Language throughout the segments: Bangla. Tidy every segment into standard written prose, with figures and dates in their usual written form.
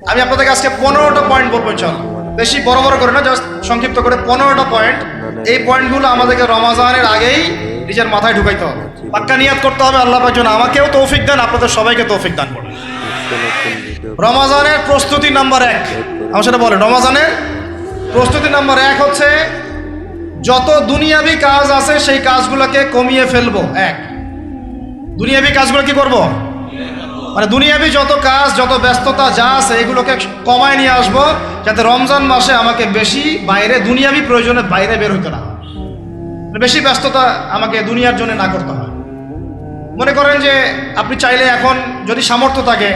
আমি আপনাদেরকে আজকে 15টা পয়েন্ট বলবো ইনশাআল্লাহ, বেশি বড় বড় করে না, জাস্ট সংক্ষিপ্ত করে 15টা পয়েন্ট। এই পয়েন্টগুলো আমাদেরকে রমাজানের আগেই নিজের মাথায় ঢুকাইতে হবে, পাক্কা নিয়াত করতে হবে। আল্লাহ পাক যেন আমাকেও তৌফিক দেন, আপনাদের সবাইকে তৌফিক দান করেন। রমাজানের প্রস্তুতি নাম্বার 1, আমার সেটা বলেন। রমাজানের প্রস্তুতি নাম্বার 1 হচ্ছে যত দুনিয়াবি কাজ আছে সেই কাজগুলোকে কমিয়ে ফেলবো। দুনিয়াবি কাজগুলো কি করব? মানে দুনিয়াবি যত কাজ, যত ব্যস্ততা যা আছে এগুলোকে কমায় নিয়ে আসবো, যাতে রমজান মাসে আমাকে বেশি বাইরে দুনিয়াবি প্রয়োজনে বাইরে বের হইতে না হয়, বেশি ব্যস্ততা আমাকে দুনিয়ার জন্য না করতে হয়। মনে করেন যে আপনি চাইলে এখন যদি সামর্থ্য থাকে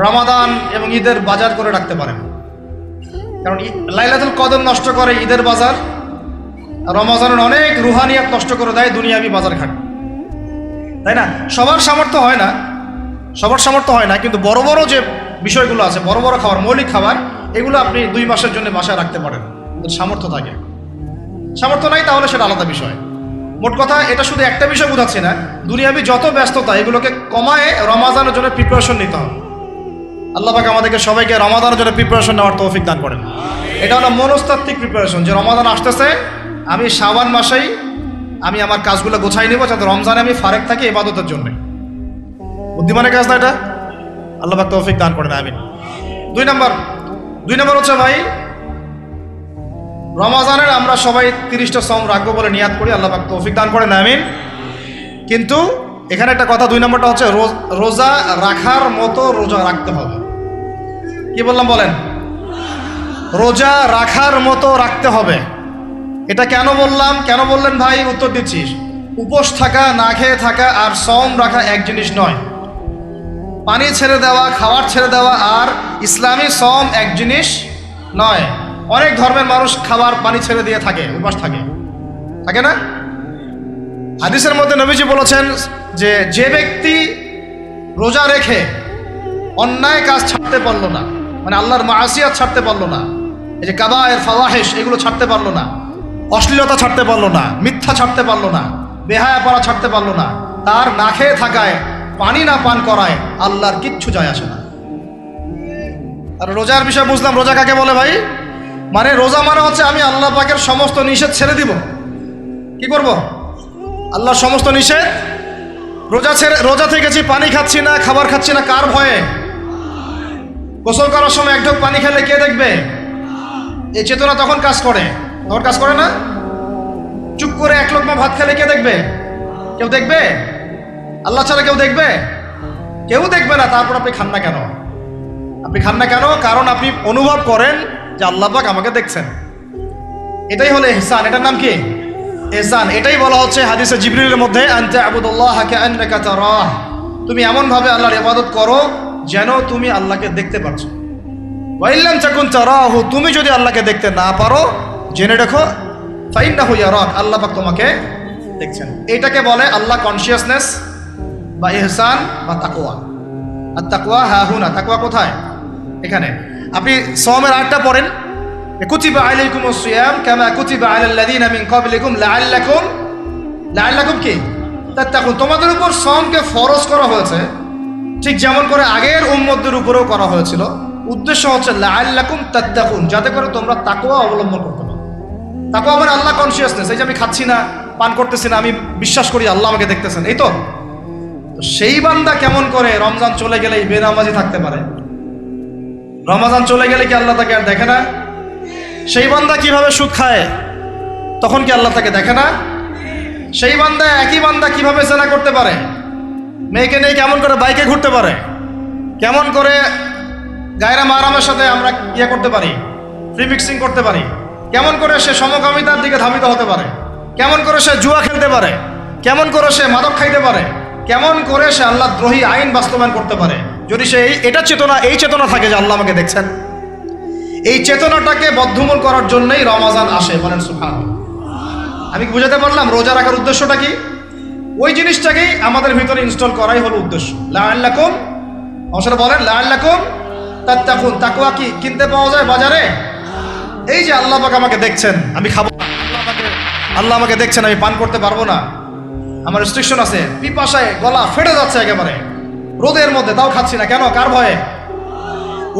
রমাদান এবং ঈদের বাজার করে রাখতে পারেন, কারণ লাইলাতুল কদর নষ্ট করে ঈদের বাজার, রমজানের অনেক রুহানিয়াত নষ্ট করে দেয় দুনিয়াবি বাজার ঘাট, তাই না? সবার সামর্থ্য হয় না, কিন্তু বড় বড় যে বিষয়গুলো আছে, বড় বড় খাবার, মৌলিক খাবার, এগুলো আপনি 2 মাসের জন্য বাসায় রাখতে পারেন, সামর্থ্য থাকে। সামর্থ্য নাই তাহলে সেটা আলাদা বিষয়। মোট কথা এটা শুধু একটা বিষয় বোঝাচ্ছি না, দুনিয়াবি যত ব্যস্ততা এগুলোকে কমায় রমাদানের জন্য প্রিপারেশন নিতে হবে। আল্লাহ পাক আমাদেরকে সবাইকে রমাদানের জন্য প্রিপারেশন নেওয়ার তৌফিক দান করেন। এটা হলো মনস্তাত্ত্বিক প্রিপারেশন, যে রমাদান আসতেছে, আমি শাবান মাসেই আমি আমার কাজগুলো গোছাই নিব, যাতে রমজানে আমি ফারেক থাকি ইবাদতের জন্য। বুদ্ধিমানের কাজ না এটা? আল্লাহ পাক তৌফিক দান করেন, আমিন। 2 নম্বর হচ্ছে ভাই, রমাজানের আমরা সবাই 30টা সওম রাখবো বলে নিয়াত করি, আল্লাহ পাক তৌফিক দান করেন, আমিন। কিন্তু এখানে একটা কথা, 2 নম্বরটা হচ্ছে রোজা রাখার মতো রোজা রাখতে হবে। কি বললাম বলেন? রোজা রাখার মতো রাখতে হবে। এটা কেন বললাম, কেন বললেন ভাই? উত্তর দিচ্ছিস। উপোস থাকা, না খেয়ে থাকা আর সওম রাখা এক জিনিস নয়। পানি ছেড়ে দেওয়া, খাবার ছেড়ে দেওয়া আর ইসলামী সওম এক জিনিস নয়। অনেক ধর্মের মানুষ খাবার পানি ছেড়ে দিয়ে থাকে, উপাস থাকে না? হাদিসের মধ্যে নবীজি বলেছেন যে ব্যক্তি রোজা রেখে অন্যায় কাজ ছাড়তে পারলো না, মানে আল্লাহর মাসিয়াত ছাড়তে পারলো না, এই যে কাবায়ের ফাওয়াহিশ এগুলো ছাড়তে পারলো না, অশ্লীলতা ছাড়তে পারলো না, মিথ্যা ছাড়তে পারলো না, বেহায়াপনা ছাড়তে পারলো না, তার না খেয়ে থাকায়, পানি না পান করায় আল্লাহর কিচ্ছু যায় আসে না। আর রোজার বিষয় বুঝলাম। রোজা কাকে বলে ভাই? মানে রোজা মানে হচ্ছে আমি আল্লাহ পাকের সমস্ত নিষেধ ছেড়ে দিব। কি করব? আল্লাহর সমস্ত নিষেধ। রোজা থেকেছি, পানি খাচ্ছি না, খাবার খাচ্ছি না, কার ভয়ে? গোসল করার সময় 1 ঢোক পানি খেলে কে দেখবে? এই চেতনা তখন কাজ করে না? চুপ করে 1 লোকমা ভাত খেলে কে দেখবে? কেউ দেখবে? আল্লাহ ছাড়া কেউ দেখবে? কেউ দেখবে না। তারপর আপনি খান না কেন? কারণ আপনি অনুভব করেন যে আল্লাহ পাক আমাকে দেখছেন। এটাই হলো ইহসান। এটার নাম কি? ইহসান। এটাই বলা হচ্ছে হাদিসে জিবরিলের মধ্যে, আনতা আবুদুল্লাহ কাআন্নাকা তারাহ, তুমি এমন ভাবে আল্লাহর ইবাদত করো যেন তুমি আল্লাহকে দেখতে পাচ্ছো। ওয়া ইল্লাম তাকুন তারাহু, তুমি যদি আল্লাহকে দেখতে না পারো জেনে রাখো ফাইন্নাহু ইয়ারাক, আল্লাহ পাক তোমাকে দেখছেন। এটাকে বলে আল্লাহ কনসিয়াসনেস বা ইহসান বা তাকওয়া। আর তাকওয়া হাহুনা, তাকওয়া কোথায়? এখানে। আপনি সওমের আয়াতটা পড়েন, কুতিবা আলাইকুমুস সিয়াম কামা কুতিবা আলাল লাযিনা মিন ক্বাবলিকুম লাআল্লাকুম কি তাত্তাকুন, তোমাদের উপর সওমকে ফরজ করা হয়েছে ঠিক যেমন করে আগের উম্মতদের উপরেও করা হয়েছিল। উদ্দেশ্য হচ্ছে লাআল্লাকুম তাত্তাকুন, যাতে করে তোমরা তাকওয়া অবলম্বন করতে পারো। তাকওয়া মানে আল্লাহ কনসিয়াসনেস, এই যে আমি খাচ্ছি না, পান করতেছি না, আমি বিশ্বাস করি আল্লাহ আমাকে দেখতেছেন, এই তো। সেই বান্দা কেমন করে রমজান চলে গেলেই বেনামাজি থাকতে পারে? রমজান চলে গেলে কি আল্লাহ তাকে আর দেখে না? সেই বান্দা কিভাবে সুদ খায়, তখন কি আল্লাহ তাকে দেখে না? সেই বান্দা, একই বান্দা কিভাবে জেনা করতে পারে? মেয়েকে নিয়ে কেমন করে বাইকে ঘুরতে পারে? কেমন করে গায়রা মাহরামের সাথে আমরা করতে পারি, ফ্রি মিক্সিং করতে পারি? কেমন করে সে সমকামিতার দিকে ধাবিত হতে পারে? কেমন করে সে জুয়া খেলতে পারে? কেমন করে সে মাদক খাইতে পারে? কেমন করে সে আল্লাহ দ্রোহী আইন বাস্তবায়ন করতে পারে? যদি সে এই চেতনা থাকে যে আল্লাহ আমাকে দেখছেন, এই চেতনাটাকে বদ্ধমূল করার জন্যই রমাজান আসে। বলেন সুবহানাল্লাহ। আমি বুঝাতে পারলাম রোজা রাখার উদ্দেশ্যটা কি? ওই জিনিসটাকেই আমাদের ভিতরে ইনস্টল করাই হলো উদ্দেশ্য। লাআল্লাকুম, অবশ্যই বলেন লাআল্লাকুম তাত্তাকুন। তাকওয়া কি কিনতে পাওয়া যায় বাজারে? এই যে আল্লাহ পাক আমাকে দেখছেন, আমি খাবো না, আল্লাহ আমাকে দেখছেন, আমি পান করতে পারবো না, আমার রেস্ট্রিকশন আছে, পিপাসায় গলা ফেটে যাচ্ছে একেবারে রোদের মধ্যে, তাও খাচ্ছি না কেন? কার ভয়ে?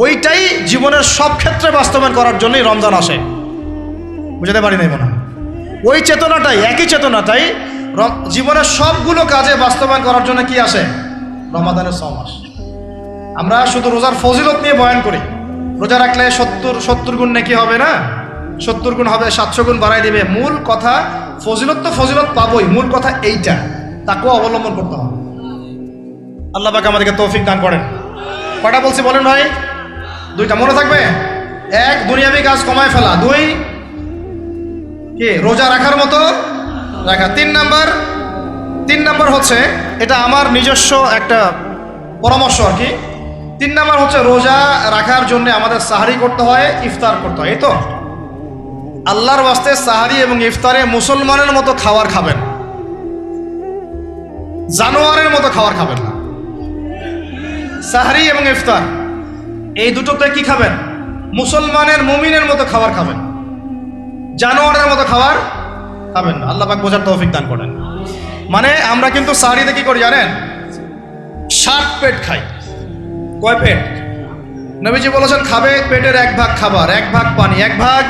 ওইটাই জীবনের সব ক্ষেত্রে বাস্তবায়ন করার জন্যই রমজান আসে। বুঝতে পারি নাই মনে হয়? ওই চেতনাটাই, একই চেতনাটাই জীবনের সবগুলো কাজে বাস্তবায়ন করার জন্য কি আসে? রমাদানের 6 মাস। আমরা শুধু রোজার ফজিলত নিয়ে বয়ান করি, রোজা রাখলে 70 গুণ নাকি হবে না, 70 গুণ হবে, 700 গুণ বাড়াই দিবে। মূল কথা ফজিলত তো ফজিলত পাবোই, মূল কথা এইটা, তাকেও অবলম্বন করতে হবে। আল্লাহ পাক আমাদেরকে তৌফিক দান করেন। কটা বলছি বলেন ভাই? 2টা মনে থাকবে। 1, দুনিয়াবি কাজ কমায় ফেলা। 2, কি রোজা রাখার মতো রাখা। 3 নাম্বার হচ্ছে, এটা আমার নিজস্ব একটা পরামর্শ আর কি। 3 নাম্বার হচ্ছে, রোজা রাখার জন্য আমাদের সাহারি করতে হয়, ইফতার করতে হয়। এই তো আল্লাহর ওয়াস্তে সাহারি এবং ইফতারে মুসলমানের মতো খাবার খাবেন, জানোয়ারের মতো খাবার খাবেন না। সাহারি এবং ইফতার এই দুটোতে কি খাবেন? মুসলমানের, মুমিনের মতো খাবার খাবেন, জানোয়ারের মতো খাবার খাবেন না। আল্লাহ পাক বোঝার তৌফিক দান করেন। মানে আমরা কিন্তু সাহারিতে কি করি জানেন? 7 পেট খাই। কয় পেট? নবীজি বলেছেন খাবে পেটের 1 ভাগ খাবার, 1 ভাগ পানি, 1 ভাগ,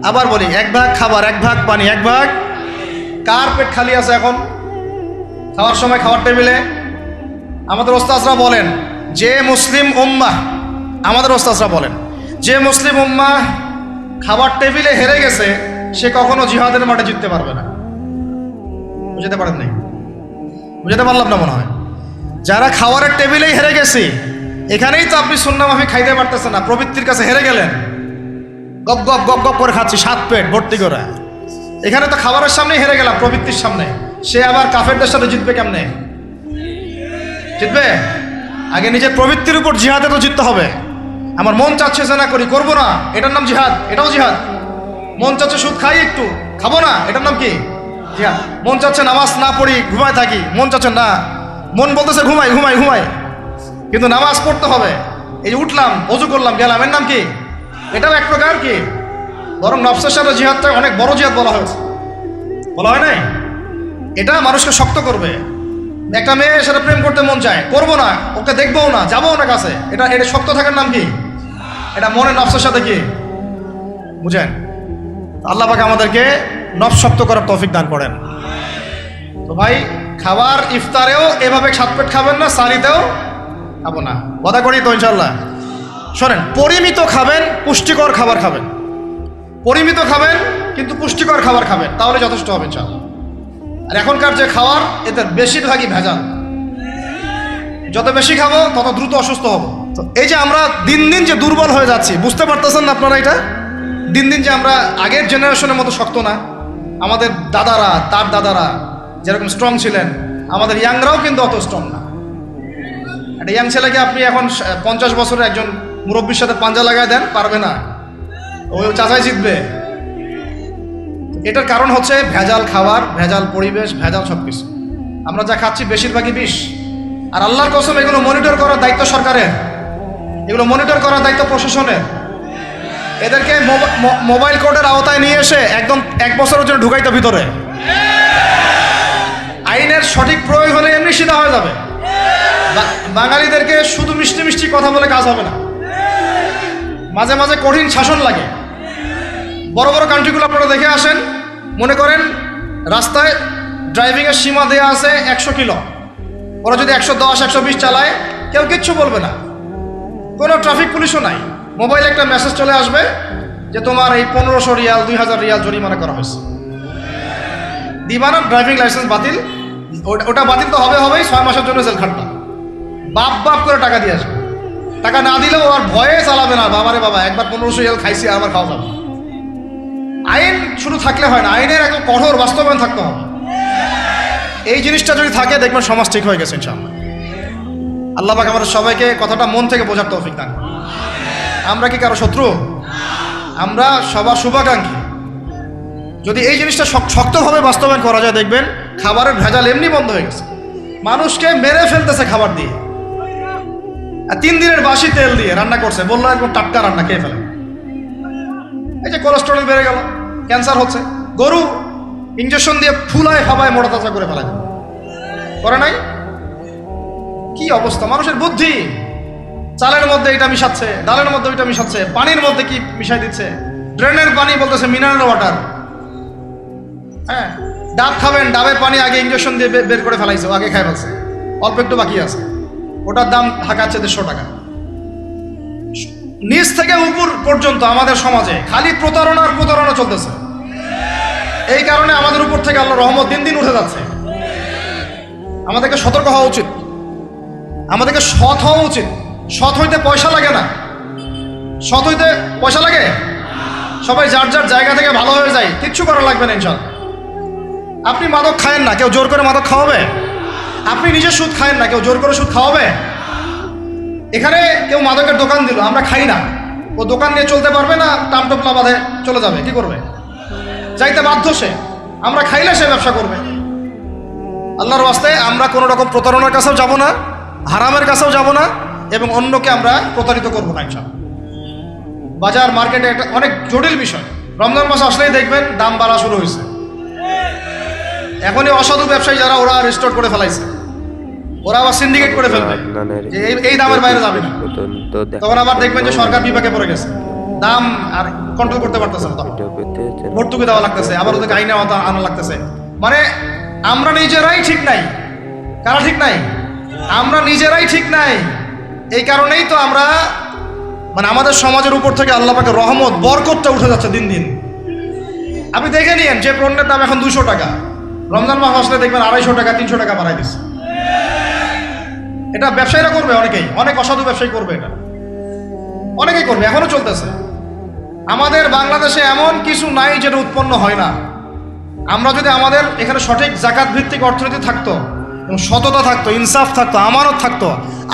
আবার বলি 1 ভাগ খাবার, 1 ভাগ পানি, 1 ভাগ। কার পেট খালি আছে এখন খাওয়ার সময়, খাওয়ার টেবিলে? আমাদের ওস্তাদরা বলেন যে মুসলিম উম্মাহ, আমাদের ওস্তাদরা বলেন যে মুসলিম উম্মাহ খাবার টেবিলে হেরে গেছে, সে কখনো জিহাদের মাঠে জিততে পারবে না। বুঝতে পারেন নাই? বুঝতে পারলাম না মনে হয়। যারা খাওয়ারের টেবিলেই হেরে গেছে, এখানেই তো আপনি সুন্নাহ মাফিক খাইতে পারতেছেন না, প্রবৃত্তির কাছে হেরে গেলেন, গপ গপ গপ গপ করে খাচ্ছি 7 পেট ভর্তি করে। এখানে তো খাবারের সামনেই হেরে গেলাম, প্রবৃত্তির সামনে। সে আবার কাফেরদের সাথে জিতবে কেমনে? জিতবে আগে নিজের প্রবৃত্তির উপর জিহাদে তো জিততে হবে। আমার মন চাচ্ছে যে না করি, করবো না, এটার নাম জিহাদ, এটাও জিহাদ। মন চাচ্ছে সুদ খাই, একটু খাবো না, এটার নাম কি? জিহাদ। মন চাচ্ছে নামাজ না পড়ি, ঘুমায় থাকি, মন চাচ্ছে না, মন বলতেছে ঘুমাই ঘুমাই ঘুমাই, কিন্তু নামাজ পড়তে হবে। এই যে উঠলাম, অজু করলাম, গেলাম, এর নাম কি? এটাও এক প্রকার কি, বরং নফসের সাথে জিহাদটা অনেক বড় জিহাদ বলা হয়েছে, বলা হয় নাই? এটা মানুষকে শক্ত করবে। একটা মেয়ে সাথে প্রেম করতে মন চায়, করবো না, ওকে দেখবো না, যাবো না কাছে, এটা শক্ত থাকার নাম কি? এটা মনে নফসের সাথে কি, বুঝেন? আল্লাহ পাক আমাদেরকে নফস শক্ত করার তৌফিক দান করেন। তো ভাই, খাবার ইফতারেও এভাবে 7 পেট খাবেন না, সারিতেও খাবো না, কথা করি তো ইনশাল্লাহ। শোনেন, পরিমিত খাবেন, পুষ্টিকর খাবার খাবেন, পরিমিত খাবেন কিন্তু পুষ্টিকর খাবার খাবেন, তাহলে যথেষ্ট হবে ইনশাল্লাহ। আর এখনকার যে খাবার, এতে বেশিরভাগই ভেজাল। যত বেশি খাবো তত দ্রুত অসুস্থ হব। তো এই যে আমরা দিন দিন যে দুর্বল হয়ে যাচ্ছি, বুঝতে পারতেছেন না আপনারা? এটা দিন দিন যে আমরা আগের জেনারেশনের মতো শক্ত না। আমাদের দাদারা, তার দাদারা যেরকম স্ট্রং ছিলেন, আমাদের ইয়াংরাও কিন্তু অত স্ট্রং না। একটা ইয়াং ছেলেকে আপনি এখন 50 বছরের একজন মুরব্বীর সাথে পাঞ্জা লাগায় দেন, পারবে না, ওই চাচাই জিতবে। এটার কারণ হচ্ছে ভেজাল খাবার, ভেজাল পরিবেশ, ভেজাল সব কিছু। আমরা যা খাচ্ছি বেশিরভাগই বিষ। আর আল্লাহর কসম, এগুলো মনিটর করার দায়িত্ব সরকারের, এগুলো মনিটর করার দায়িত্ব প্রশাসনের। এদেরকে মোবাইল কোর্টের আওতায় নিয়ে এসে একদম 1 বছরের জন্য ঢুকাইতে ভিতরে। আইনের সঠিক প্রয়োগ হলে এমনি সিধা হয়ে যাবে। বাঙালিদেরকে শুধু মিষ্টি মিষ্টি কথা বলে কাজ হবে না, মাঝে মাঝে কঠিন শাসন লাগে। বড় বড় কান্ট্রিগুলো আপনারা দেখে আসেন, মনে করেন রাস্তায় ড্রাইভিংয়ের সীমা দেওয়া আছে 100 কিলো, ওরা যদি 110 120 চালায়, কেউ কিচ্ছু বলবে না, কোনো ট্রাফিক পুলিশও নাই। মোবাইলে একটা মেসেজ চলে আসবে যে তোমার এই 1500 রিয়াল 2000 রিয়াল জরিমানা করা হয়েছে। দিবা না, ড্রাইভিং লাইসেন্স বাতিল। ওটা বাতিল তো হবেই, 6 মাসের জন্য জেল খাটবা। বাপ করে টাকা দিয়ে আসবে। টাকা না দিলেও আর ভয়ে চালাবে না, বাবারে বাবা, একবার 1500 রিয়াল খাইছি, আবার খাওয়া যাবে। আইন শুধু থাকলে হয় না, আইনের একদম কঠোর বাস্তবায়ন থাকতে হবে। এই জিনিসটা যদি থাকে, দেখবেন সমাজ ঠিক হয়ে গেছে ইনশাআল্লাহ। আল্লাহ পাক আমাদের সবাইকে কথাটা মন থেকে বোঝার তৌফিক দান করেন। আমরা কি কারো শত্রু? আমরা সবার শুভাকাঙ্ক্ষী। যদি এই জিনিসটা শক্তভাবে বাস্তবায়ন করা যায়, দেখবেন খাবারের ভেজাল এমনি বন্ধ হয়ে গেছে। মানুষকে মেরে ফেলতেছে খাবার দিয়ে, আর 3 দিনের বাসি তেল দিয়ে রান্না করছে, বললো একদম টাটকা রান্না, খেয়ে ফেলে। এই যে কোলেস্টেরল বেড়ে গেল, ক্যান্সার হচ্ছে। গরু ইঞ্জেকশন দিয়ে ফুলায় ফাবায় মোটা তাজা করে ফেলা যায়, করে নাই? কি অবস্থা মানুষের বুদ্ধি! চালের মধ্যে এটা মিশাচ্ছে, ডালের মধ্যে ওইটা মিশাচ্ছে, পানির মধ্যে কি মিশাই দিচ্ছে, ড্রেনের পানি বলতেছে মিনারেল ওয়াটার। হ্যাঁ, ডাব খাবেন, ডাবের পানি আগে ইঞ্জেকশন দিয়ে বের করে ফেলাইছে, আগে খাই ফেলছে, অল্প একটু বাকি আছে, ওটার দাম হাঁকাচ্ছে 150 টাকা। নিচ থেকে উপর পর্যন্ত আমাদের সমাজে খালি প্রতারণা আর প্রতারণা চলতেছে। এই কারণে আমাদের উপর থেকে আল্লাহ রহমত দিন দিন উঠে যাচ্ছে। আমাদেরকে সতর্ক হওয়া উচিত, আমাদেরকে সৎ হওয়া উচিত। সৎ হইতে পয়সা লাগে না, সৎ হইতে পয়সা লাগে। সবাই যার যার জায়গা থেকে ভালো হয়ে যায়, কিচ্ছু করা লাগবে না ইনশাআল্লাহ। আপনি মাদক খায়েন না, কেউ জোর করে মাদক খাওয়াবে? আপনি নিজে সুদ খায়েন না, কেউ জোর করে সুদ খাওয়াবে? এখানে কেউ মাদকের দোকান দিল, আমরা খাই না, ও দোকান নিয়ে চলতে পারবে না? টামটোপলা বাঁধে চলে যাবে, কি করবে? যাইতে বাধ্য সে। আমরা খাইলে সে ব্যবসা করবে। আল্লাহর ওয়াস্তে আমরা কোনো রকম প্রতারণার কাছেও যাব না, হারামের কাছেও যাব না, এবং অন্যকে আমরা প্রতারিত করবো না ইনশাআল্লাহ। বাজার মার্কেটে একটা অনেক জটিল বিষয়। রমজান মাস আসলেই দেখবেন দাম বাড়া শুরু হয়েছে। এখনই অসাধু ব্যবসায়ী যারা, ওরা রিস্টোর করে ফেলাইছে, ওরা আবার সিন্ডিকেট করে ফেলবে যে এই দামের বাইরে যাবে না। তখন আবার দেখবেন যে সরকার বিপাকে পড়ে গেছে, দাম আর কন্ট্রোল করতে পারতেছে না, তখন ভর্তুকি দেওয়া লাগতেছে, আবার ওদেরকে আইনে আনা লাগতেছে। মানে আমরা নিজেরাই ঠিক নাই। কারা ঠিক নাই? আমরা নিজেরাই ঠিক নাই। এই কারণেই তো আমরা, মানে আমাদের সমাজের উপর থেকে আল্লাহ পাকের রহমত, বরকতটা উঠে যাচ্ছে দিন দিন। আপনি দেখে নিয়েন, যে পণ্যের দাম এখন 200 টাকা, রমজান মাস আসলে দেখবেন 250 টাকা 300 টাকা বাড়াই দিচ্ছে। এটা ব্যবসায়ীরা করবে, অনেকেই, অনেক অসাধু ব্যবসায়ী করবে, এটা অনেকেই করবে, এখনো চলতেছে। আমাদের বাংলাদেশে এমন কিছু নাই যেটা উৎপন্ন হয় না। আমরা যদি আমাদের এখানে সঠিক জাকাত ভিত্তিক অর্থনীতি থাকতো, এবং সততা থাকতো, ইনসাফ থাকতো, আমানত থাকতো,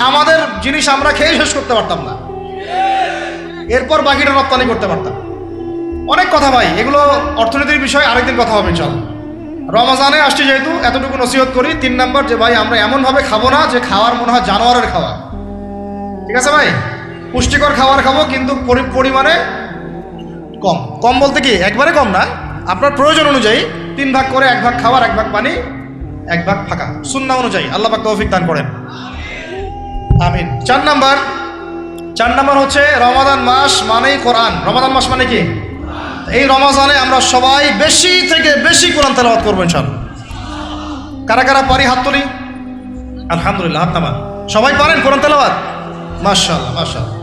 আমাদের জিনিস আমরা খেয়ে শেষ করতে পারতাম না, এরপর বাকিটা রপ্তানি করতে পারতাম। অনেক কথা ভাই, এগুলো অর্থনীতির বিষয়, আরেকদিন কথা হবে ইনশাআল্লাহ। রমজানে আসছি যেহেতু, এতটুকু নসিহত করি। 3 নাম্বার, যে ভাই আমরা এমনভাবে খাবো না যে খাওয়ার মনে হয় জানোয়ারের খাওয়া। ঠিক আছে ভাই, পুষ্টিকর খাবার খাবো, কিন্তু পরিমাণে কম। কম বলতে কি একবারে কম না, আপনার প্রয়োজন অনুযায়ী 3 ভাগ করে, 1 ভাগ খাবার, 1 ভাগ পানি, 1 ভাগ ফাঁকা, সুন্নাহ অনুযায়ী। আল্লাহ পাক তৌফিক দান করেন, আমিন। 4 নাম্বার হচ্ছে রমাদান মাস মানেই কোরআন। রমাদান মাস মানে কি? এই রমজানে আমরা সবাই বেশি থেকে বেশি কোরআন তেলাওয়াত করবো ইনশাআল্লাহ। কারা কারা পারি হাত তুলি? আলহামদুলিল্লাহ, হাত নামান। সবাই পারেন কোরআন তেলাওয়াত? মাশাআল্লাহ, মাশাআল্লাহ।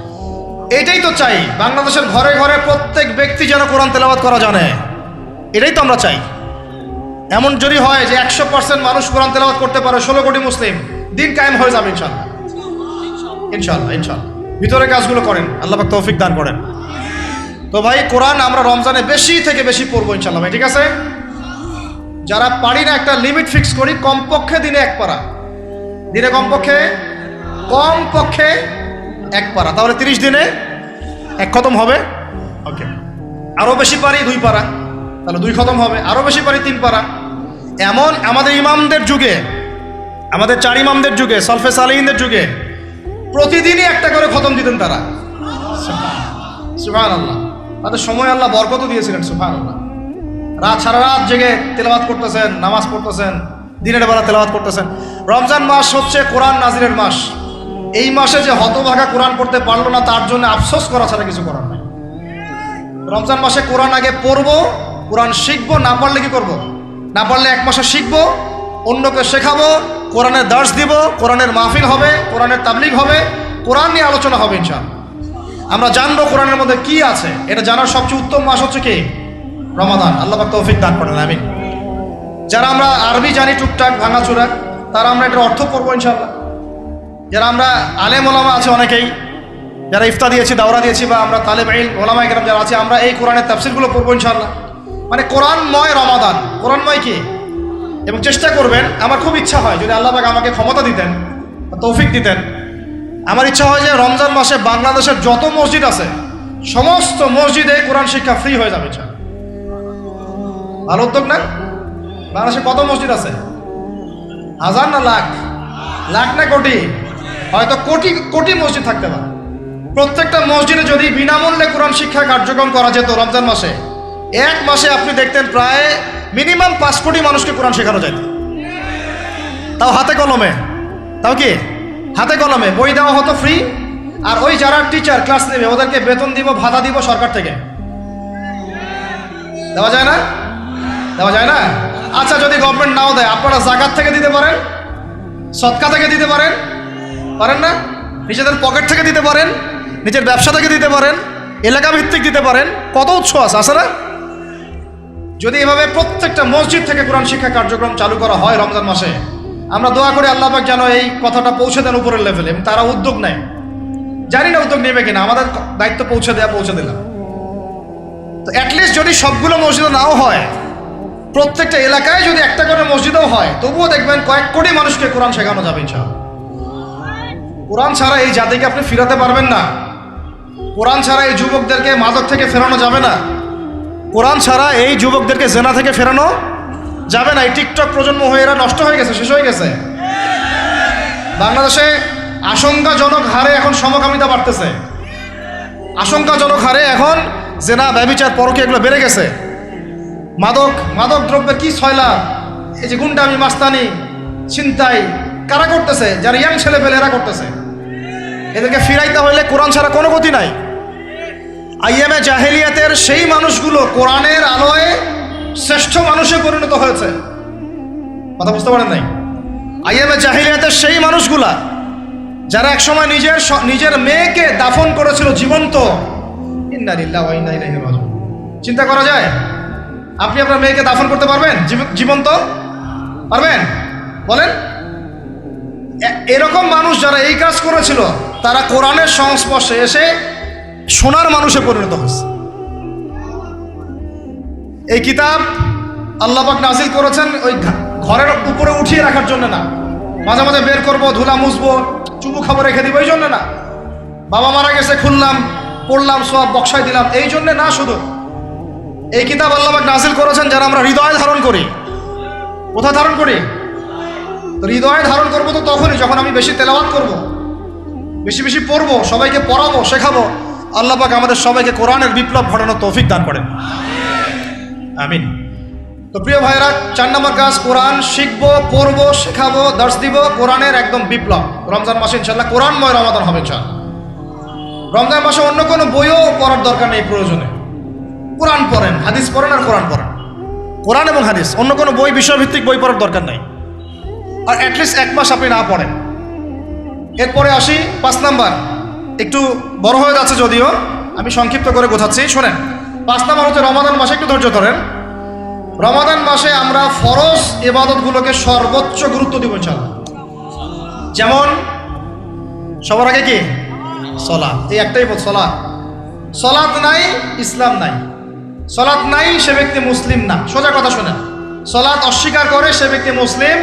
এইটাই তো চাই, বাংলাদেশের ঘরে ঘরে প্রত্যেক ব্যক্তি যেন কোরআন তেলাওয়াত করা জানে। এটাই তো আমরা চাই। এমন যদি হয় যে 100% মানুষ কোরআন তেলাওয়াত করতে পারে, 16 কোটি মুসলিম, দিন কায়েম হয়ে যাবে ইনশাআল্লাহ, ইনশাআল্লাহ, ইনশাআল্লাহ। ভিতরে কাজগুলো করেন, আল্লাহ পাক তৌফিক দান করেন। তো ভাই, কোরআন আমরা রমজানে বেশি থেকে বেশি পড়বো ইনশাআল্লাহ ভাই, ঠিক আছে? যারা পারি না, একটা লিমিট ফিক্স করি, কমপক্ষে দিনে 1 পারা, দিনে কমপক্ষে 1 পারা, তাহলে 30 দিনে 1 খতম হবে। ওকে, আরও বেশি পারি 2 পারা, তাহলে 2 খতম হবে। আরও বেশি পারি 3 পারা। এমন আমাদের ইমামদের যুগে, আমাদের 4 ইমামদের যুগে, সলফে সালেহিনদের যুগে প্রতিদিনই 1টা করে খতম দিতেন তারা। সুবহানাল্লাহ, তাদের সময় আল্লাহ বরকত দিয়েছিলেন। সুবহানাল্লাহ, সারা রাত জেগে তেলাওয়াত করতেছেন, নামাজ পড়তেছেন, দিনের বেলা তেলাওয়াত করতেছেন। রমজান মাস হচ্ছে কোরআন নাজিলের মাস। এই মাসে যে হতভাগা কোরআন পড়তে পারলো না, তার জন্য আফসোস করা ছাড়া কিছু করার নাই। রমজান মাসে কোরআন আগে পড়বো, কোরআন শিখবো। না পারলে কি করবো? না পারলে 1 মাসে শিখবো, অন্যকে শেখাবো, কোরআনের দার্স দিব, কোরআনের মাহফিল হবে, কোরআনের তাবলীগ হবে, কোরআন নিয়ে আলোচনা হবে ইনশাআল্লাহ। আমরা জানবো কোরআনের মধ্যে কি আছে। এটা জানার সবচেয়ে উত্তম মাস হচ্ছে কি? রমাদান। আল্লাহ পাক তৌফিক দান করেন, আমিন। যারা আমরা আরবি জানি টুকটাক ভাঙাচোরা, তারা আমরা এটার অর্থ পড়বো ইনশাআল্লাহ। যারা আমরা আলেম ওলামা আছে অনেকেই, যারা ইফতা দিয়েছি, দাওরা দিয়েছি, বা আমরা তালেব ইলম ওলামা ইকরাম যারা আছে, আমরা এই কোরআনের তাফসীরগুলো পড়বো ইনশাআল্লাহ। মানে কোরআনময় রমাদান, কোরআনময় কি? এবং চেষ্টা করবেন, আমার খুব ইচ্ছা হয় যদি আল্লাহ পাক আমাকে ক্ষমতা দিতেন, তৌফিক দিতেন, আমার ইচ্ছা হয় যে রমজান মাসে বাংলাদেশের যত মসজিদ আছে সমস্ত মসজিদে কোরআন শিক্ষা ফ্রি হয়ে যাবে। ভালো উদ্যোগ না? বাংলাদেশে কত মসজিদ আছে? 1000 না লাখ? লাখ না কোটি? হয়তো কোটি কোটি মসজিদ থাকতে পারে। প্রত্যেকটা মসজিদে যদি বিনামূল্যে কোরআন শিক্ষা কার্যক্রম করা যেত রমজান মাসে, 1 মাসে আপনি দেখতেন প্রায় মিনিমাম 5 কোটি মানুষকে কোরআন শেখানো যেত। তাও হাতে কলমে, তাও কি হাতে কলমে বই দেওয়া হতো ফ্রি, আর ওই যারা টিচার ক্লাস নেবে ওদেরকে বেতন দিব, ভাতা দিব সরকার থেকে। দেওয়া যায় না? দেওয়া যায় না? আচ্ছা, যদি গভর্নমেন্ট নাও দেয়, আপনারা জাকাত থেকে দিতে পারেন, সদকা থেকে দিতে পারেন, পারেন না? নিজেদের পকেট থেকে দিতে পারেন, নিজের ব্যবসা থেকে দিতে পারেন, এলাকা ভিত্তিক দিতে পারেন। কত উৎস আছে না? যদি এভাবে প্রত্যেকটা মসজিদ থেকে কোরআন শিক্ষা কার্যক্রম চালু করা হয় রমজান মাসে, আমরা দোয়া করি আল্লাহ পাক যেন এই কথাটা পৌঁছে দেন উপরের লেভেলে, এবং তারা উদ্যোগ নেয়। জানি না উদ্যোগ নেবে কিনা, আমাদের দায়িত্ব পৌঁছে দিলাম। তো অ্যাটলিস্ট যদি সবগুলো মসজিদও নাও হয়, প্রত্যেকটা এলাকায় যদি একটা করে মসজিদও হয়, তবুও দেখবেন কয়েক কোটি মানুষকে কোরআন শেখানো যাবে ইনশাআল্লাহ। কোরআন ছাড়া এই জাতিকে আপনি ফিরাতে পারবেন না। কোরআন ছাড়া এই যুবকদেরকে মাদক থেকে ফেরানো যাবে না। কোরআন ছাড়া এই যুবকদেরকে জেনা থেকে ফেরানো যাবে না। এই টিকটক প্রজন্ম হয়ে এরা নষ্ট হয়ে গেছে, শেষ হয়ে গেছে। বাংলাদেশে আশঙ্কাজনক হারে এখন সমকামিতা বাড়তেছে। আশঙ্কাজনক হারে এখন জেনা, ব্যভিচার, পরকীয়া এগুলো বেড়ে গেছে। মাদক দ্রব্যের কি ছয়লা, এই যে গুন্ডামি, মাস্তানি, ছিনতাই কারা করতেছে? যারা ইয়াং ছেলে পেলে এরা করতেছে। এদেরকে ফিরাইতে হইলে কোরআন ছাড়া কোনো গতি নাই। আইয়ামে জাহেলিয়াতের সেই মানুষগুলো কোরআনের আলোয় শ্রেষ্ঠ মানুষে পরিণত হয়েছে। কথা বুঝতে পারেন নাই? আইয়ামে জাহেলিয়াতের সেই মানুষগুলা যারা একসময় নিজের মেয়েকে দাফন করেছিল জীবন্ত। ইন্না লিল্লাহি ওয়া ইন্না ইলাইহি রাজিউন। চিন্তা করা যায়? আপনি আপনার মেয়েকে দাফন করতে পারবেন জীবন্ত? পারবেন? বলেন। এরকম মানুষ যারা এই কাজ করেছিল, তারা কোরআনের সংস্পর্শে এসে সোনার মানুষে পরিণত হয়েছে। এই কিতাব আল্লাহ পাক নাজিল করেছেন ওই ঘরের উপরে উঠিয়ে রাখার জন্য না, মাঝে মাঝে বের করব, ধুলা মুছবো, চুবু খাবো, রেখে দিব, এই জন্য না। বাবা মারা গেছে, খুললাম, পড়লাম, সব বক্সায় দিলাম, এই জন্যে না। শুধু এই কিতাব আল্লাহ পাক নাজিল করেছেন যারা আমরা হৃদয়ে ধারণ করি। কোথায় ধারণ করি? হৃদয়ে ধারণ করবো তো তখনই যখন আমি বেশি তেলাওয়াত করব, বেশি বেশি পড়বো, সবাইকে পড়াবো, শেখাবো। আল্লাহ পাক আমাদের সবাইকে কোরআনের বিপ্লব ঘটানোর তৌফিক দান করেন, আমিন। তো প্রিয় ভাইরা, 4 নম্বর কাজ, কোরআন শিখবো, পড়বো, শেখাবো, দার্স দিব। কোরআনের একদম বিপ্লব। রমজান মাসে ইনশাল্লাহ কোরআনময় রমাদান হবে ইনশাল্লাহ। রমজান মাসে অন্য কোনো বইও পড়ার দরকার নেই প্রয়োজনে। কোরআন পড়েন, হাদিস পড়েন আর কোরআন পড়েন। কোরআন এবং হাদিস, অন্য কোনো বই, বিষয়ভিত্তিক বই পড়ার দরকার নাই। আর অ্যাটলিস্ট 1 মাস আপনি না পড়েন। এরপরে আসি 5 নাম্বার। একটু বড় হয়ে যাচ্ছে যদিও, আমি সংক্ষিপ্ত করে গোছাচ্ছি, শোনেন। 5 নাম্বার হচ্ছে রমাদান মাসে, একটু ধৈর্য ধরেন। রমাদান মাসে আমরা ফরজ ইবাদতগুলোকে সর্বোচ্চ গুরুত্ব দিব ইনশাআল্লাহ। যেমন সবার আগে কি? সালাত। এই একটাই বল, সালাত। সালাত নাই, ইসলাম নাই। সালাত নাই, সে ব্যক্তি মুসলিম না। সোজা কথা শোনেন, সালাত অস্বীকার করে সে ব্যক্তি মুসলিম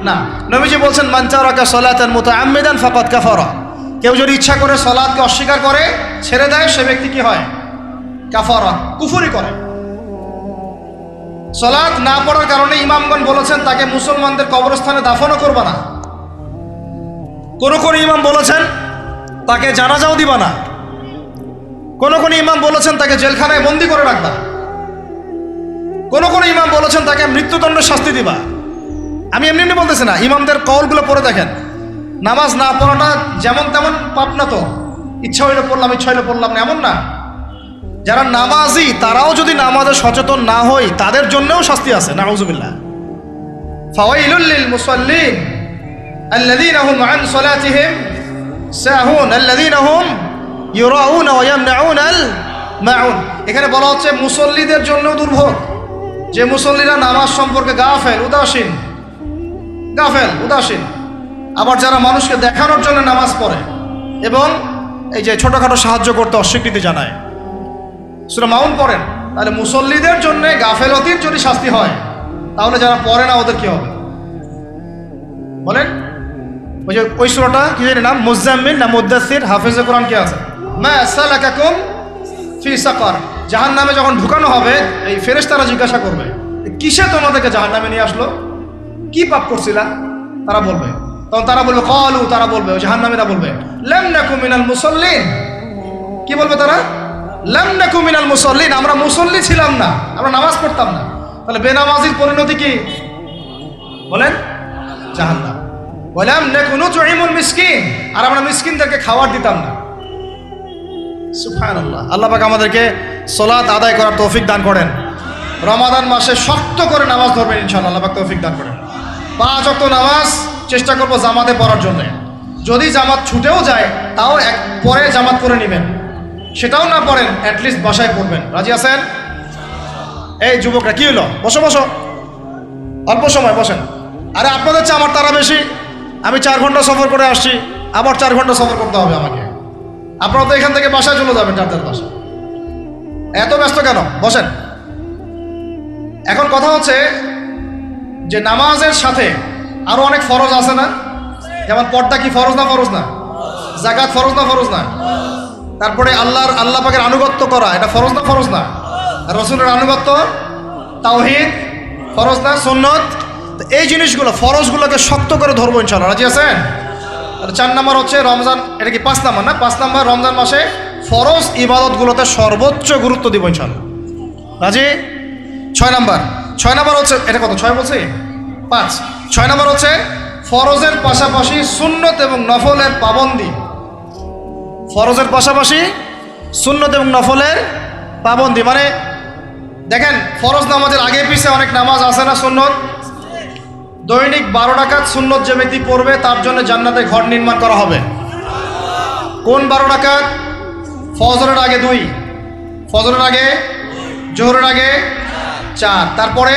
না। নবীজি বলছেন, মান তারাকা সালাতান মুতাআম্মিদান ফাকাদ কাফারা। কেউ যদি ইচ্ছা করে সালাতকে অস্বীকার করে, ছেড়ে দেয়, সে ব্যক্তি কি হয়? কাফারা, কুফরি করে। সালাত না পড়ার কারণে ইমামগণ বলেছেন তাকে মুসলমানদের কবরস্থানে দাফনও করবা না। কোন কোন ইমাম বলেছেন তাকে জানাজাও দিবা না। কোন কোন ইমাম বলেছেন তাকে জেলখানায় বন্দি করে রাখবা। কোন কোন ইমাম বলেছেন তাকে মৃত্যুদণ্ডের শাস্তি দিবা। আমি এমনি এমনি বলতেছি না, ইমামদের কওলগুলো পড়ে দেখেন। নামাজ না পড়াটা যেমন তেমন পাপ না তো, ইচ্ছা হইলে পড়লাম, ইচ্ছা হইলে পড়লাম না, এমন না। যারা নামাজি তারাও যদি নামাজে সচেতন না হয়, তাদের জন্যও শাস্তি আছে। নাউযুবিল্লাহ। ফাওয়াইলুল লিল মুসাল্লিন আল্লাযীনা হুম আন সালাতিহিম সাহুন আল্লাযীনা হুম ইউরাউনা ওয়া ইয়ামনাউনাল মাউন। এখানে বলা হচ্ছে মুসল্লিদের জন্য দুর্ভোগ, যে মুসল্লিরা নামাজ সম্পর্কে গাফেল, উদাসীন। আবার যারা মানুষকে দেখানোর জন্য নামাজ পড়ে এবং এই যে ছোটখাটো সাহায্য করতে অস্বীকৃতি জানায়, সূরা মাউন পড়েন। তাহলে মুসল্লিদের জন্য গাফেলতির যদি শাস্তি হয়, তাহলে যারা পড়ে না ওদের কি হবে বলেন? ওই যে ওই সূরাটা কি জানি নাম, মুজাম্মিল না মুদ্দাসির, হাফেজে কোরআন কে আছে, মা সালাকাকুম ফি সাকার। জাহান্নামে যখন ঢুকানো হবে, এই ফেরেশতারা জিজ্ঞাসা করবে, কিসে তোমাদেরকে জাহান্নামে নিয়ে আসলো? কি পাপ করছিলা? তারা বলবে, তখন তারা বলবে ক্বালু, তারা বলবে, ওই জাহান্নামীরা বলবে, লাম নাকু মিনাল মুসাল্লিন। কি বলবে তারা? লাম নাকু মিনাল মুসাল্লিন, আমরা মুসল্লি ছিলাম না, আমরা নামাজ পড়তাম না। তাহলে বেনামাজির পরিণতি কি বলেন? জাহান্নাম। ওয়ালাম নাকু নুতঈমুল মিসকিন, আর আমরা মিসকিনদেরকে খাবার দিতাম না। সুবহানাল্লাহ। আল্লাহ পাক আমাদেরকে সালাত আদায় করার তৌফিক দান করেন। রমাদান মাসে শক্ত করে নামাজ ধরবেন ইনশাআল্লাহ, আল্লাহ পাক তৌফিক দান করেন। 5 ওয়াক্ত নামাজ চেষ্টা করব জামাতে পড়ার জন্য। যদি জামাত ছুটেও যায় তাও পরে জামাত করে নেবেন, সেটাও না পড়েন অ্যাটলিস্ট বাসায় পড়বেন। রাজি আছেন? এই যুবকরা কি হলো, বসো বসো, অল্প সময় বসেন। আরে আপনাদের চেয়ে আমার তারা বেশি, আমি 4 ঘন্টা সফর করে আসছি, আবার 4 ঘন্টা সফর করতে হবে আমাকে। আপনারা তো এখান থেকে বাসায় চলে যাবেন 4-4 বাসা, এত ব্যস্ত কেন? বসেন। এখন কথা হচ্ছে যে নামাজের সাথে আরো অনেক ফরজ আছে না? যেমন পর্দা কি ফরজ না? ফরজ না? যাকাত ফরজ না? ফরজ না? তারপরে আল্লাহ পাকের আনুগত্য করা, এটা ফরজ না? ফরজ না? রসুলের আনুগত্য, তাওহীদ ফরজ না? সুন্নত। এই জিনিসগুলো ফরজগুলোকে শক্ত করে ধরবো ইনশাআল্লাহ। রাজি আছেন? 4 নম্বর হচ্ছে রমজান, এটা কি 5 নম্বর না? 5 নম্বর রমজান মাসে ফরজ ইবাদতগুলোতে সর্বোচ্চ গুরুত্ব দিব ইনশাআল্লাহ। রাজি? 6 নম্বর হচ্ছে, এটা কত 6 বলছি? 5। 6 নম্বর হচ্ছে ফরজের পাশাপাশি সুন্নত এবং নফলের পাবন্দি। ফরজের পাশাপাশি সুন্নত এবং নফলের পাবন্দি মানে দেখেন, ফরজ নামাজের আগে পিছে অনেক নামাজ আছে না সুন্নত? দৈনিক 12 রাকাত সুন্নত যে ব্যক্তি পড়বে তার জন্য জান্নাতে ঘর নির্মাণ করা হবে। কোন 12 রাকাত? ফজরের আগে 2, ফজরের আগে, জোহরের আগে 4, তারপরে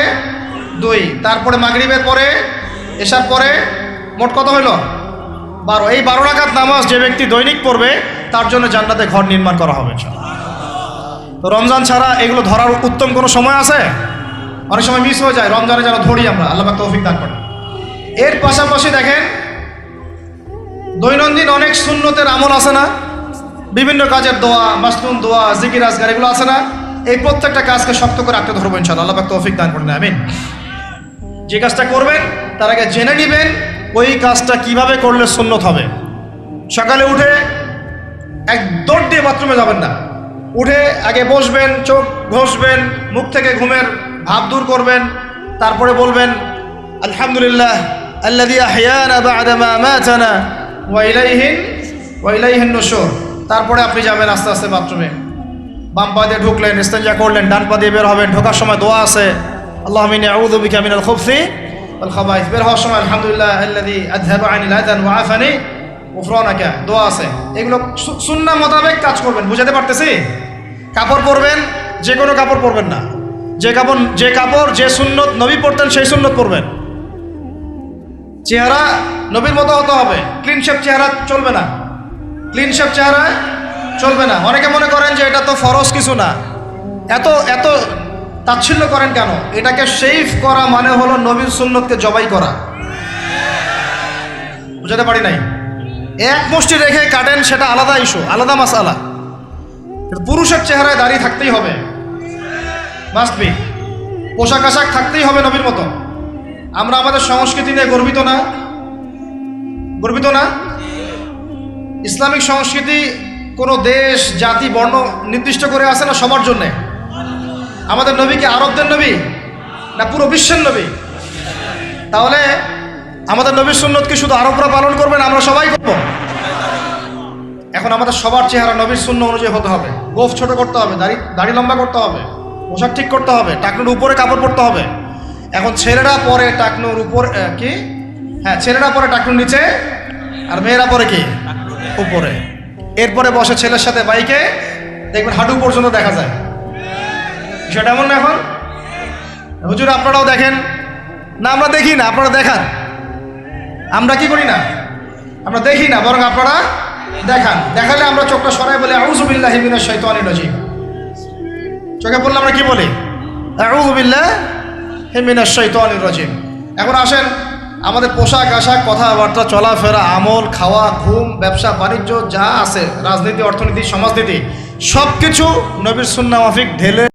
2, তারপরে মাগরিবের পরে, এশার পরে, মোট কত হইল? 12। এই 12 রাকাত নামাজ যে ব্যক্তি দৈনিক পড়বে তার জন্য জান্নাতে ঘর নির্মাণ করা হবে। তো রমজান ছাড়া এগুলো ধরার উত্তম কোনো সময় আছে? অনেক সময় মিস হয়ে যায়, রমজানে যেন ধরি আমরা, আল্লাহ পাক তৌফিক দান করেন। এর পাশাপাশি দেখেন দৈনন্দিন অনেক সুন্নতের আমল আছে না? বিভিন্ন কাজের দোয়া, মাসনুন দোয়া, জিকির আজকার, এগুলো আছে না? এই প্রত্যেকটা কাজকে শক্ত করে আঁকড়ে ধরবো ইনশাআল্লাহ, আল্লাহ পাক তৌফিক দান করেন। আমিন। যে কাজটা করবেন তার আগে জেনে নেবেন ওই কাজটা কিভাবে করলে সুন্নত হবে। সকালে উঠে এক দৌড় দিয়ে বাথরুমে যাবেন না, উঠে আগে বসবেন, চোখ ঘষবেন, মুখ থেকে ঘুমের ভাব দূর করবেন, তারপরে বলবেন আলহামদুলিল্লাহ আল্লাযী আহইয়ানা বা'দা মা আমাতানা ওয়া ইলাইহিন নুশুর। তারপরে আপনি যাবেন আস্তে আস্তে বাথরুমে, বাম পা দিয়ে ঢুকলেন, ইস্তেঞ্জা করলেন, ডান পা দিয়ে বের হবেন। ঢোকার সময় দোয়া আছে, আল্লাহুম্মা ইন্নী আউযু বিকা মিনাল খুবসি ওয়াল খাবাইস। বের হওয়ার সময় আলহামদুলিল্লাহ আল্লাযী আযহাবা আনিল আযান ওয়া আফানি গুফরানাকা, দোয়া আছে। এগুলো সুন্নাহ মোতাবেক কাজ করবেন। বুঝাতে পারতেছি? কাপড় পরবেন, যে কোনো কাপড় পরবেন না, যে কাপড় যে সুন্নত নবী পড়তেন সেই সুন্নত পরবেন। চেহারা নবীর মতো হতে হবে, ক্লিন শেপ চেহারা চলবে না, ক্লিন শেপ চেহারা চলবে না। অনেকে মনে করেন যে এটা তো ফরজ কিছু না, এত তাচ্ছিল্য করেন কেন? এটাকে শেভ করা মানে হলো নবীর সুন্নতকে জবাই করা। বুঝাতে পারি নাই? এক মুষ্টি রেখে কাটেন, সেটা আলাদা ইস্যু, আলাদা মাসআলা। পুরুষের চেহারায় দাড়ি থাকতেই হবে, মাস্ট বি। পোশাক আশাক থাকতেই হবে নবীর মতো। আমরা আমাদের সংস্কৃতি নিয়ে গর্বিত না? গর্বিত না? ইসলামিক সংস্কৃতি কোনো দেশ, জাতি, বর্ণ নির্দিষ্ট করে আছে না? সবার জন্যে। আমাদের নবী কি আরবদের নবী না পুরো বিশ্বের নবী? তাহলে আমাদের নবীর সুন্নত কি শুধু আরবরা পালন করবেন, আমরা সবাই করব? এখন আমাদের সবার চেহারা নবীর সুন্নাহ অনুযায়ী হতে হবে। গোফ ছোট করতে হবে, দাড়ি লম্বা করতে হবে, পোশাক ঠিক করতে হবে, টাকনুর উপরে কাপড় পরতে হবে। এখন ছেলেরা পরে টাকনুর উপর কি, হ্যাঁ ছেলেরা পরে টাকনুর নিচে, আর মেয়েরা পরে কি উপরে। এরপরে বসে ছেলের সাথে বাইকে, দেখবেন হাঁটু পর্যন্ত দেখা যায়। বিষয়টা এমন না? এখন হুজুর আপনারাও দেখেন না? আমরা দেখি না, আপনারা দেখান। আমরা কি করি না? আমরা দেখি না, বরং আপনারা দেখান। দেখালে আমরা চোখটা সরাই বলি আউযু বিল্লাহি মিনাশ শাইতানির রাজিম। চোখে পড়লে আমরা কি বলি? আউযু বিল্লাহি মিনাশ শাইতানির রাজিম। এখন আসেন, আমাদের পোশাক আশাক, কথাবার্তা, চলাফেরা, আমল, খাওয়া, ঘুম, ব্যবসা বাণিজ্য যা আছে, রাজনীতি, অর্থনীতি, সমাজনীতি, সব কিছু নবীর সুন্নাহ মাফিক ঢেলে